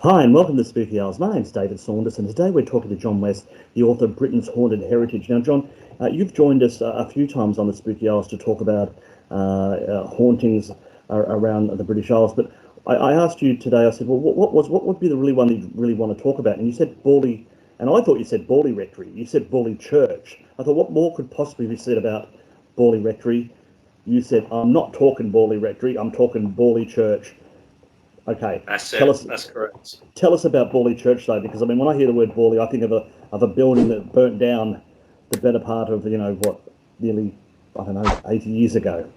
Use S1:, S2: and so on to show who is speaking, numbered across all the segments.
S1: Hi, and welcome to Spooky Hours. My name's David Saunders, and today we're talking to John West, the author of Britain's Haunted Heritage. Now, John, you've joined us a few times on the Spooky Hours to talk about hauntings around the British Isles. But I asked you today. I said, "Well, what would be the really one that you really want to talk about?" And you said Borley, and I thought you said Borley Rectory. You said Borley Church. I thought, what more could possibly be said about Borley Rectory? You said, "I'm not talking Borley Rectory. I'm talking Borley Church." Okay,
S2: That's
S1: tell
S2: it.
S1: us
S2: That's correct.
S1: tell us about Borley Church, though, because I mean, when I hear the word Borley, I think of a building that burnt down the better part of nearly, I don't know, 80 years ago.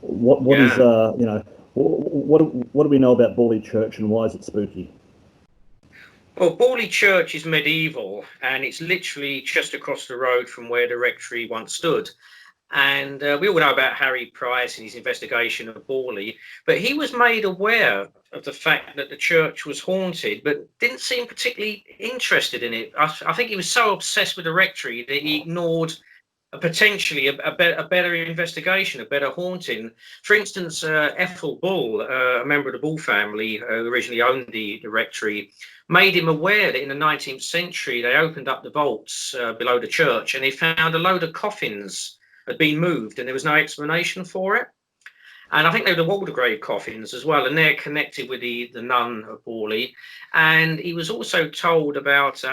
S1: What is
S2: Yeah.
S1: what do we know about Borley Church, and why is it spooky?
S2: Well, Borley Church is medieval, and it's literally just across the road from where the rectory once stood. And we all know about Harry Price and his investigation of Borley, but he was made aware of the fact that the church was haunted, but didn't seem particularly interested in it. I think he was so obsessed with the rectory that he ignored potentially a better investigation, a better haunting. For instance, Ethel Bull, a member of the Bull family who originally owned the rectory, made him aware that in the 19th century they opened up the vaults below the church and they found a load of coffins had been moved and there was no explanation for it. And I think they were the Waldegrave coffins as well, and they're connected with the nun of Borley. And he was also told about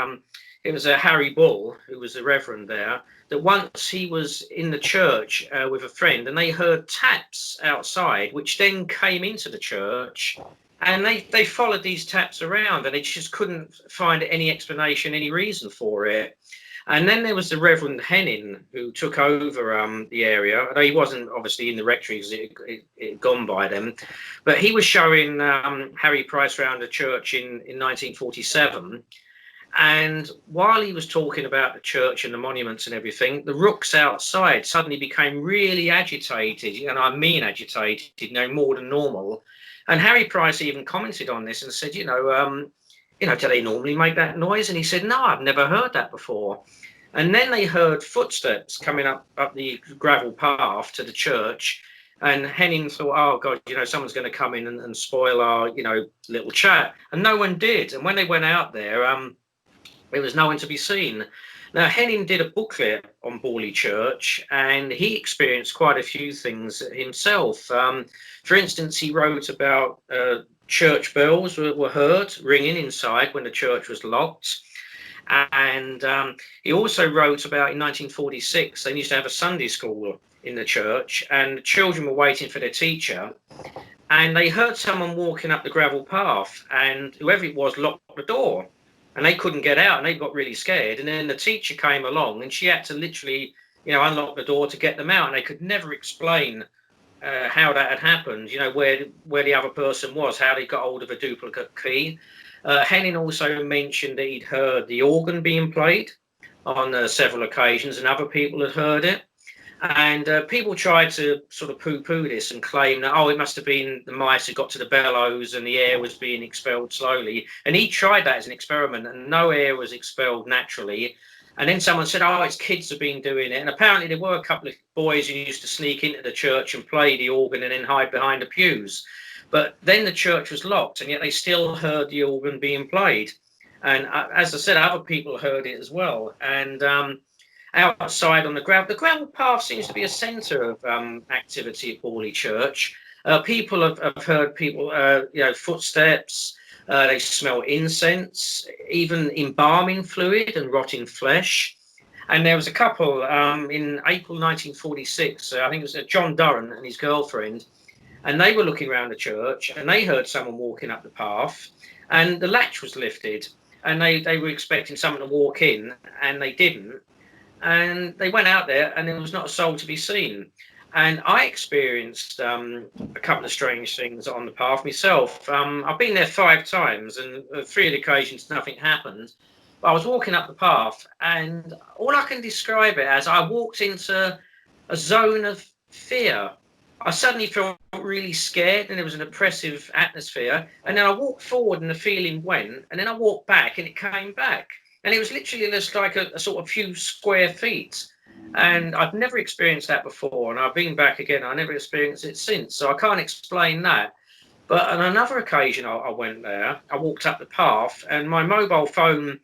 S2: it was a Harry Bull, who was the Reverend there, that once he was in the church with a friend, and they heard taps outside, which then came into the church. And they followed these taps around, and they just couldn't find any explanation, any reason for it. And then there was the Reverend Henning, who took over the area. Although he wasn't obviously in the rectory because it had gone by then. But he was showing Harry Price around the church in 1947. And while he was talking about the church and the monuments and everything, the rooks outside suddenly became really agitated, and I mean agitated, more than normal. And Harry Price even commented on this and said, do they normally make that noise? And he said, no, I've never heard that before. And then they heard footsteps coming up the gravel path to the church. And Henning thought, oh, God, someone's going to come in and spoil our, little chat. And no one did. And when they went out there, there was no one to be seen. Now, Henning did a booklet on Borley Church, and he experienced quite a few things himself. For instance, he wrote about church bells were heard ringing inside when the church was locked. And he also wrote about in 1946, they used to have a Sunday school in the church, and the children were waiting for their teacher. And they heard someone walking up the gravel path, and whoever it was locked the door. And they couldn't get out, and they got really scared. And then the teacher came along, and she had to literally, unlock the door to get them out. And they could never explain how that had happened. Where the other person was, how they got hold of a duplicate key. Henning also mentioned that he'd heard the organ being played on several occasions, and other people had heard it. And people tried to sort of poo-poo this and claim that, it must have been the mice had got to the bellows and the air was being expelled slowly. And he tried that as an experiment, and no air was expelled naturally. And then someone said, it's kids have been doing it. And apparently there were a couple of boys who used to sneak into the church and play the organ and then hide behind the pews. But then the church was locked, and yet they still heard the organ being played. And as I said, other people heard it as well. And outside on the gravel path seems to be a centre of activity at Borley Church. People have heard footsteps. They smell incense, even embalming fluid and rotting flesh. And there was a couple in April 1946. I think it was John Durran and his girlfriend, and they were looking around the church and they heard someone walking up the path, and the latch was lifted, and they were expecting someone to walk in, and they didn't. And they went out there and there was not a soul to be seen. And I experienced a couple of strange things on the path myself. I've been there 5 times, and 3 of the occasions nothing happened. But I was walking up the path, and all I can describe it as, I walked into a zone of fear. I suddenly felt really scared, and there was an oppressive atmosphere. And then I walked forward and the feeling went, and then I walked back and it came back. And it was literally just like a sort of few square feet. And I've never experienced that before. And I've been back again. I never experienced it since. So I can't explain that. But on another occasion, I went there. I walked up the path, and my mobile phone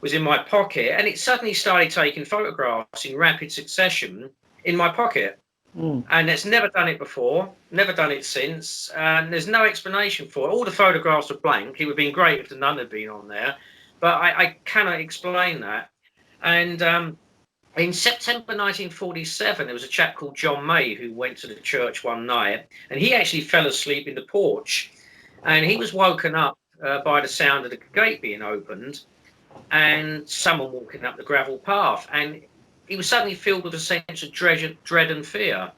S2: was in my pocket, and it suddenly started taking photographs in rapid succession in my pocket. And it's never done it before, never done it since, and there's no explanation for it. All the photographs are blank. It would have been great if the nun had been on there, but I cannot explain that. And in September 1947, there was a chap called John May who went to the church one night, and he actually fell asleep in the porch, and he was woken up by the sound of the gate being opened and someone walking up the gravel path, and he was suddenly filled with a sense of dread and fear.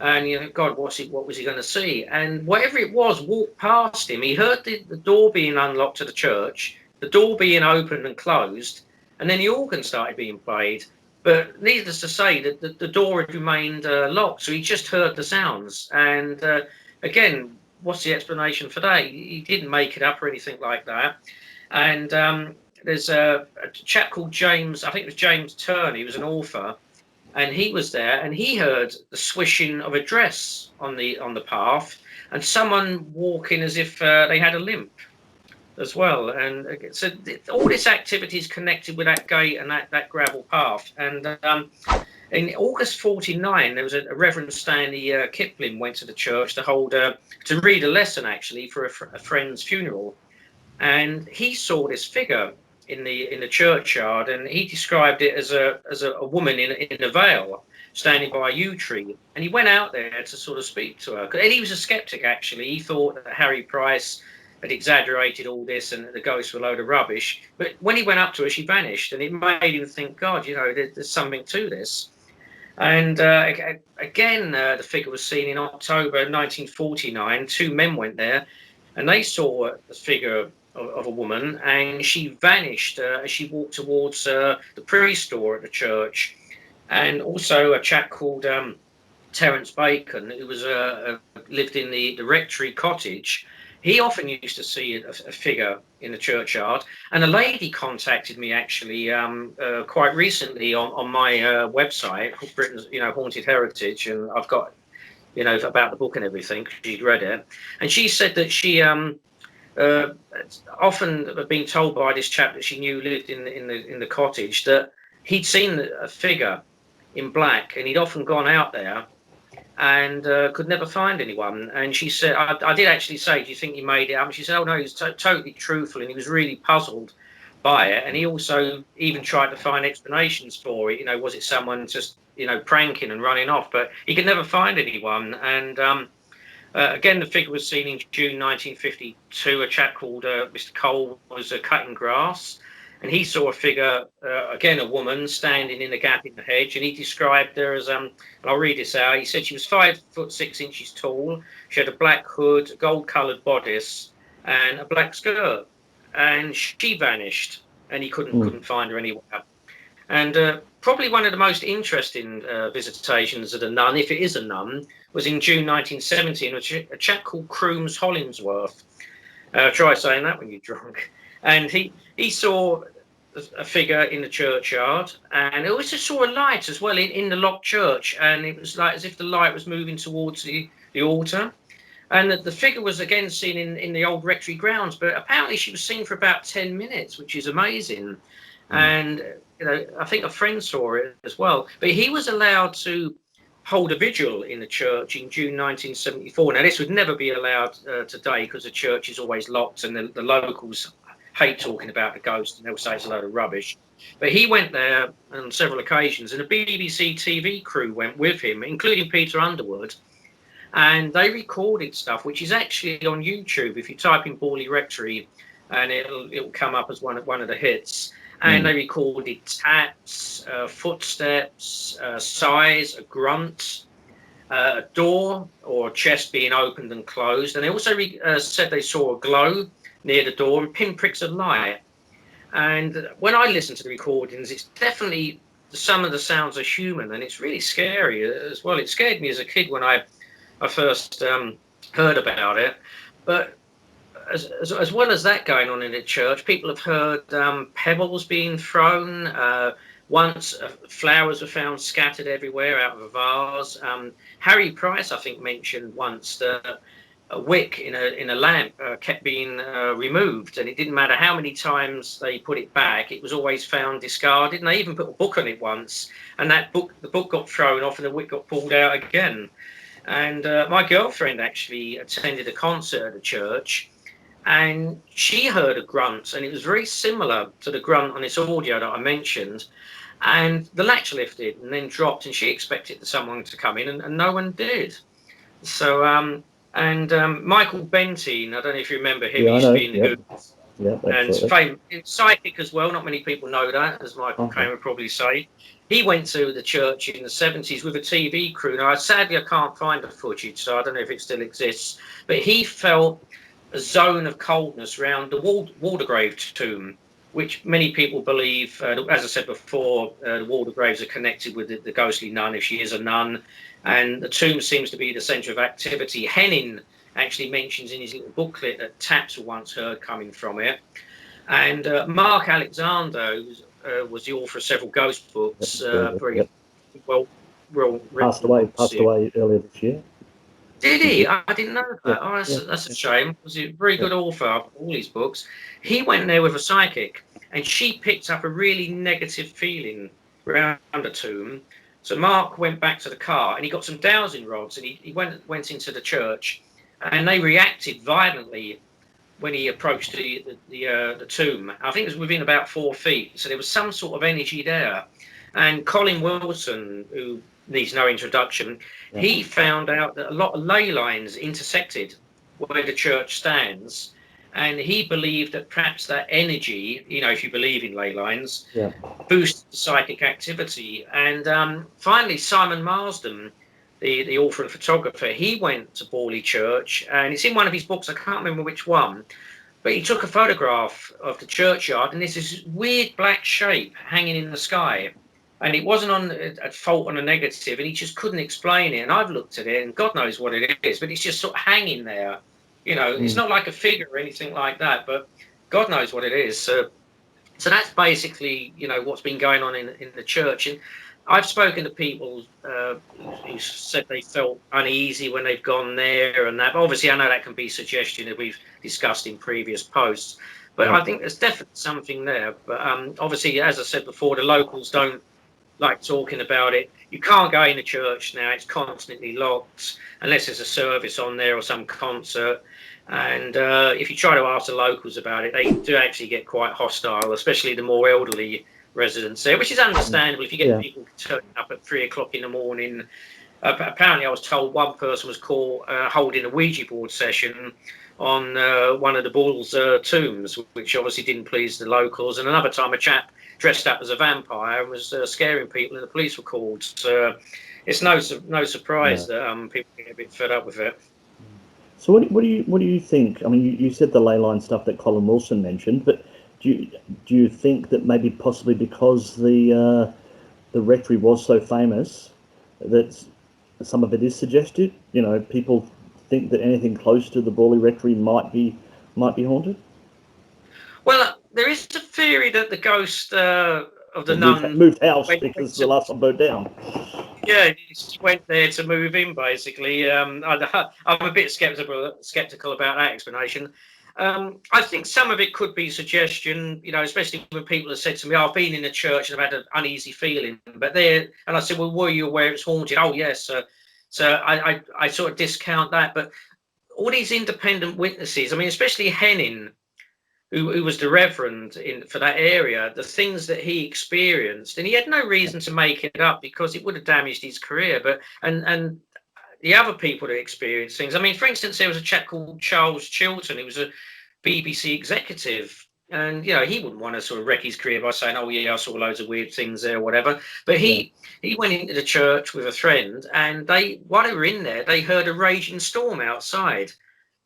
S2: And God, what was he going to see? And whatever it was walked past him. He heard the door being unlocked to the church, the door being opened and closed, and then the organ started being played. But needless to say, that the door had remained locked, so he just heard the sounds. And again, what's the explanation for that? He didn't make it up or anything like that. And there's a chap called James, I think it was James Turner, he was an author, and he was there, and he heard the swishing of a dress on the path, and someone walking as if they had a limp as well. And so all this activity is connected with that gate and that gravel path. And in August 49, there was a Reverend Stanley Kipling went to the church to read a lesson actually for a friend's funeral, and he saw this figure in the churchyard, and he described it as a woman in a veil standing by a yew tree. And he went out there to sort of speak to her, and he was a skeptic actually. He thought that Harry Price had exaggerated all this and that the ghosts were a load of rubbish. But when he went up to her, she vanished, and it made him think, God, there's something to this. And again, the figure was seen in October 1949. Two men went there, and they saw the figure of a woman, and she vanished as she walked towards the priest door at the church. And also a chap called Terence Bacon, who was lived in the rectory cottage. He often used to see a figure in the churchyard, and a lady contacted me actually quite recently on my website, Britain's Haunted Heritage, and I've got about the book and everything. She'd read it, and she said that she often been told by this chap that she knew lived in the cottage that he'd seen a figure in black, and he'd often gone out there and could never find anyone. And she said, I did actually say, do you think he made it up? And she said, oh no, he was totally truthful, and he was really puzzled by it. And he also even tried to find explanations for it. Was it someone just pranking and running off? But he could never find anyone. And again, the figure was seen in June 1952. A chap called Mr. Cole was cutting grass, and he saw a figure, again, a woman standing in a gap in the hedge, and he described her as, and I'll read this out, he said she was 5'6" tall, she had a black hood, a gold-coloured bodice, and a black skirt, and she vanished, and he couldn't find her anywhere. And probably one of the most interesting visitations of a nun, if it is a nun, was in June 1917, a chap called Crooms Hollingsworth. Try saying that when you're drunk. And he saw a figure in the churchyard, and he also saw a light as well in the locked church, and it was like as if the light was moving towards the altar. And the figure was again seen in the old rectory grounds, but apparently she was seen for about 10 minutes, which is amazing. And I think a friend saw it as well. But he was allowed to hold a vigil in the church in June 1974. Now, this would never be allowed today because the church is always locked, and the locals hate talking about the ghost, and they'll say it's a load of rubbish. But he went there on several occasions, and a BBC TV crew went with him, including Peter Underwood, and they recorded stuff which is actually on YouTube. If you type in Borley Rectory, and it'll come up as one of the hits. And they recorded taps, footsteps, sighs, a grunt, a door or a chest being opened and closed. And they also said they saw a glow near the door and pinpricks of light. And when I listen to the recordings, it's definitely some of the sounds are human, and it's really scary as well. It scared me as a kid when I first heard about it. But as well as that going on in the church, people have heard pebbles being thrown. Once flowers were found scattered everywhere out of a vase. Harry Price, I think, mentioned once that wick in a lamp kept being removed, and it didn't matter how many times they put it back, it was always found discarded. And they even put a book on it once, and the book got thrown off, and the wick got pulled out again. And my girlfriend actually attended a concert at the church, and she heard a grunt, and it was very similar to the grunt on this audio that I mentioned. And the latch lifted and then dropped, and she expected someone to come in, and no one did. So, Michael Benteen, I don't know if you remember him,
S1: Yeah,
S2: he
S1: I
S2: used to
S1: know.
S2: be in the
S1: Yep.
S2: Who,
S1: Yep,
S2: and
S1: absolutely.
S2: psychic as well. Not many people know that, as Michael
S1: Okay.
S2: Caine would probably say. He went to the church in the 70s with a TV crew. Now, sadly, I can't find the footage, so I don't know if it still exists. But he felt a zone of coldness around the Waldegrave tomb, which many people believe, as I said before, the Waldegraves are connected with the ghostly nun, if she is a nun. And the tomb seems to be the centre of activity. Henning actually mentions in his little booklet that taps were once heard coming from it. And Mark Alexander, who was the author of several ghost books, very
S1: Yep.
S2: well
S1: Passed
S2: written
S1: away.
S2: books.
S1: Passed away earlier this year.
S2: Did he? I didn't know
S1: Yeah.
S2: that. Oh,
S1: Yeah.
S2: that's a shame. Was he a very good author of all his books? He went there with a psychic, and she picked up a really negative feeling around the tomb. So Mark went back to the car, and he got some dowsing rods, and he went into the church, and they reacted violently when he approached the tomb. I think it was within about 4 feet. So there was some sort of energy there. And Colin Wilson, who needs no introduction, he found out that a lot of ley lines intersected where the church stands. And he believed that perhaps that energy, if you believe in ley lines, boosted psychic activity. And finally, Simon Marsden, the author and photographer, he went to Borley Church, and it's in one of his books, I can't remember which one, but he took a photograph of the churchyard, and there's this weird black shape hanging in the sky. And it wasn't on at fault on a negative, and he just couldn't explain it. And I've looked at it, and God knows what it is, but it's just sort of hanging there. It's not like a figure or anything like that, but God knows what it is. So that's basically, what's been going on in the church. And I've spoken to people who said they felt uneasy when they've gone there and that. But obviously, I know that can be suggestion that we've discussed in previous posts. But I think there's definitely something there. But obviously, as I said before, the locals don't like talking about it. You can't go in the church now. It's constantly locked unless there's a service on there or some concert. And if you try to ask the locals about it, they do actually get quite hostile, especially the more elderly residents there, which is understandable. If you get people turning up at 3 o'clock in the morning, apparently I was told one person was caught holding a Ouija board session on one of the Bulls' tombs, which obviously didn't please the locals. And another time a chap dressed up as a vampire and was scaring people, and the police were called. So it's no surprise that people get a bit fed up with it.
S1: So what do you think? I mean, you said the ley line stuff that Colin Wilson mentioned, but do you think that maybe possibly because the rectory was so famous that some of it is suggested? People think that anything close to the Borley rectory might be haunted.
S2: Well, there is a theory that the ghost of the nun
S1: moved house because the last one burned down.
S2: Yeah, she went there to move in, basically. I'm a bit skeptical about that explanation. I think some of it could be suggestion, especially when people have said to me, I've been in the church and I've had an uneasy feeling. And I said, well, were you aware it's haunted? Oh, yes. So I sort of discount that. But all these independent witnesses, I mean, especially Henning, who was the reverend for that area, the things that he experienced, and he had no reason to make it up because it would have damaged his career. But and the other people that experienced things, I mean, for instance, there was a chap called Charles Chilton, who was a BBC executive, and he wouldn't want to sort of wreck his career by saying, oh yeah, I saw loads of weird things there or whatever. But he went into the church with a friend, and while they were in there, they heard a raging storm outside.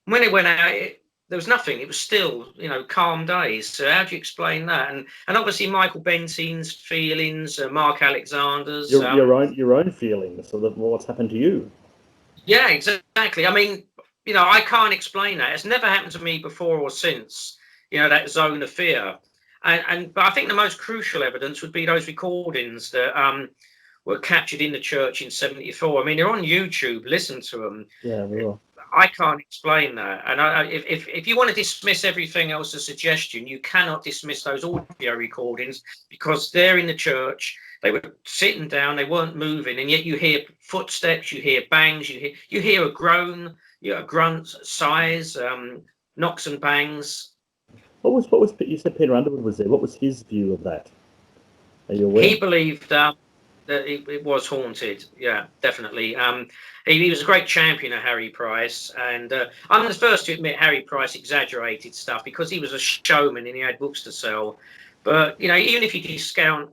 S2: When they went out, there was nothing. It was still, calm days. So how do you explain that? And obviously Michael Benteen's feelings, Mark Alexander's,
S1: your own feelings of what's happened to you.
S2: Yeah, exactly. I mean, I can't explain that. It's never happened to me before or since. That zone of fear. But I think the most crucial evidence would be those recordings that were captured in the church in '74. I mean, they're on YouTube. Listen to them.
S1: Yeah, we will.
S2: I can't explain that. And if you want to dismiss everything else as suggestion, you cannot dismiss those audio recordings, because they're in the church. They were sitting down, they weren't moving, and yet you hear footsteps, you hear bangs, you hear a groan, a grunt, sighs, knocks and bangs.
S1: What was you said Peter Underwood was there? What was his view of that? Are you aware?
S2: He believed that it was haunted. Yeah, definitely. He was a great champion of Harry Price, and I'm the first to admit Harry Price exaggerated stuff because he was a showman and he had books to sell. But even if you discount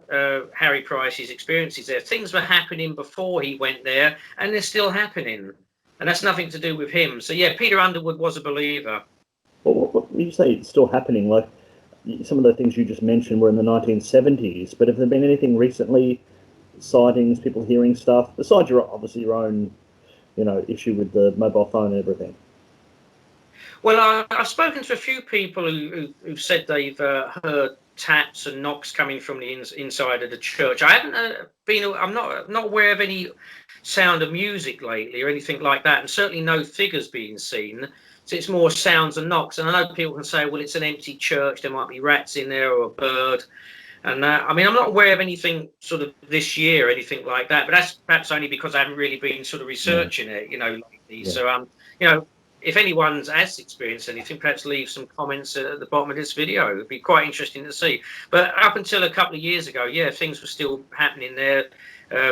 S2: Harry Price's experiences there, things were happening before he went there, and they're still happening, and that's nothing to do with him. So yeah, Peter Underwood was a believer.
S1: What you say it's still happening? Like some of the things you just mentioned were in the 1970s, but have there been anything recently? Sightings, people hearing stuff, besides your own, issue with the mobile phone and everything?
S2: Well, I've spoken to a few people who've said they've heard taps and knocks coming from the inside of the church. I haven't I'm not aware of any sound of music lately or anything like that, and certainly no figures being seen. So it's more sounds and knocks. And I know people can say, well, it's an empty church, there might be rats in there or a bird. And I mean, I'm not aware of anything sort of this year, anything like that. But that's perhaps only because I haven't really been sort of researching it, lately. Yeah. So, if anyone has experienced anything, perhaps leave some comments at the bottom of this video. It'd be quite interesting to see. But up until a couple of years ago, yeah, things were still happening there.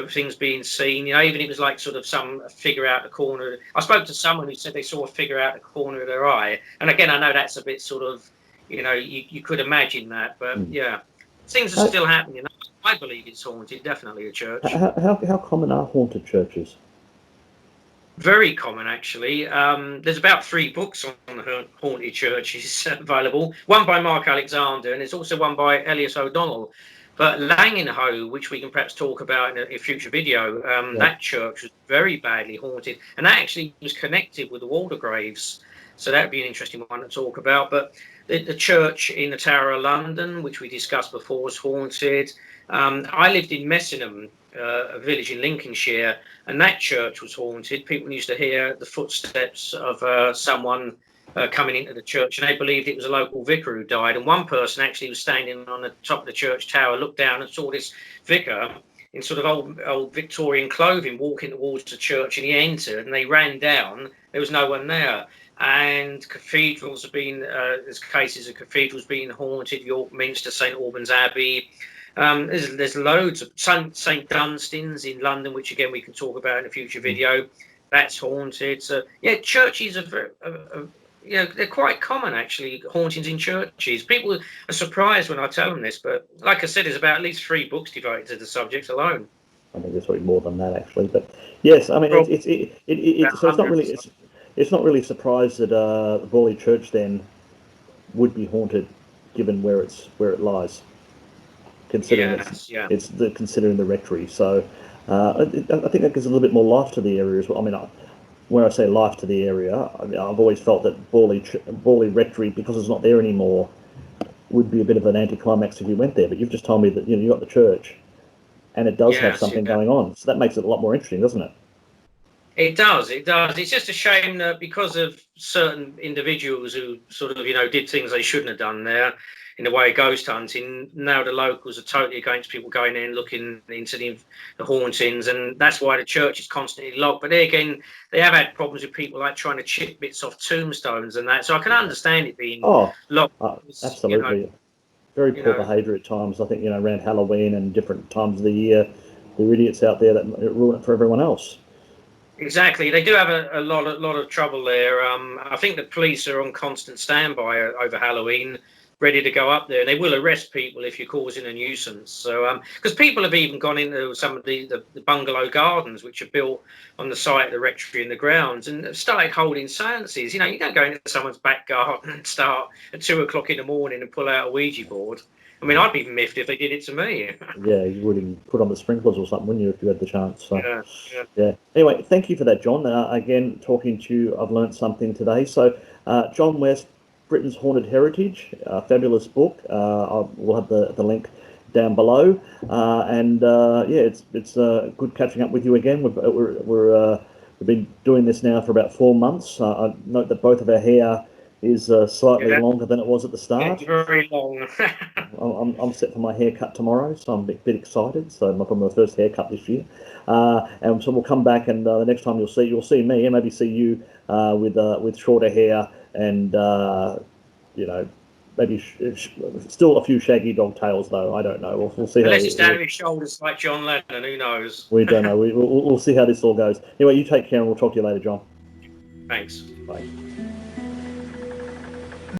S2: Things being seen, even it was like sort of some figure out the corner. I spoke to someone who said they saw a figure out the corner of their eye. And again, I know that's a bit sort of, you could imagine that, but yeah. Things are still happening. I believe it's haunted, definitely a church.
S1: How common are haunted churches?
S2: Very common, actually. There's about 3 books on haunted churches available. One by Mark Alexander, and there's also one by Elias O'Donnell. But Langenhoe, which we can perhaps talk about in a future video, that church was very badly haunted, and that actually was connected with the Waldegraves. So that'd be an interesting one to talk about. But the church in the Tower of London, which we discussed before, was haunted. I lived in Messingham, a village in Lincolnshire, and that church was haunted. People used to hear the footsteps of someone coming into the church, and they believed it was a local vicar who died. And one person actually was standing on the top of the church tower, looked down and saw this vicar in sort of old Victorian clothing walking towards the church, and he entered, and they ran down. There was no one there. And cathedrals have been, there's cases of cathedrals being haunted, York Minster, St Albans Abbey. There's loads of St Dunstan's in London, which again we can talk about in a future video. That's haunted. So yeah, churches are they're quite common actually, hauntings in churches. People are surprised when I tell them this, but like I said, there's about at least 3 books devoted to the subject alone.
S1: I think there's probably more than that actually, but yes, I mean so it's not really it's not really a surprise that Borley Church then would be haunted, given where it lies, considering considering the rectory. So I think that gives a little bit more life to the area as well. I mean, when I say life to the area, I've always felt that Borley Rectory, because it's not there anymore, would be a bit of an anticlimax if you went there. But you've just told me that you got the church, and it does have something going on. So that makes it a lot more interesting, doesn't it?
S2: It does. It's just a shame that because of certain individuals who sort of, did things they shouldn't have done there in the way of ghost hunting, now the locals are totally against people going in and looking into the hauntings, and that's why the church is constantly locked. But there again, they have had problems with people like trying to chip bits off tombstones and that, so I can understand it being locked.
S1: Absolutely. Very poor behaviour at times. I think, around Halloween and different times of the year, there are idiots out there that ruin it for everyone else.
S2: Exactly. They do have a lot of trouble there. I think the police are on constant standby over Halloween, ready to go up there, and they will arrest people if you're causing a nuisance. So, because people have even gone into some of the bungalow gardens, which are built on the site of the rectory and the grounds, and started holding seances. You don't go into someone's back garden and start at 2 o'clock in the morning and pull out a Ouija board. I mean, I'd be miffed if they did it to me.
S1: Yeah, you would even put on the sprinklers or something, wouldn't you, if you had the chance? So, yeah. Anyway, thank you for that, John. Again, talking to you, I've learnt something today. So, John West, Britain's Haunted Heritage, fabulous book. We'll have the link down below. It's good catching up with you again. We're we've been doing this now for about 4 months. I note that both of our hair is slightly longer than it was at the start.
S2: It's very long.
S1: I'm set for my haircut tomorrow, so I'm a bit excited. So I'm probably my first haircut this year, and so we'll come back, and the next time you'll see me, and maybe see you with shorter hair, and maybe still a few shaggy dog tails though. I don't know. We'll see.
S2: Unless it's down to his shoulders like John Lennon, who knows?
S1: We don't know. We'll see how this all goes. Anyway, you take care, and we'll talk to you later, John.
S2: Thanks.
S1: Bye.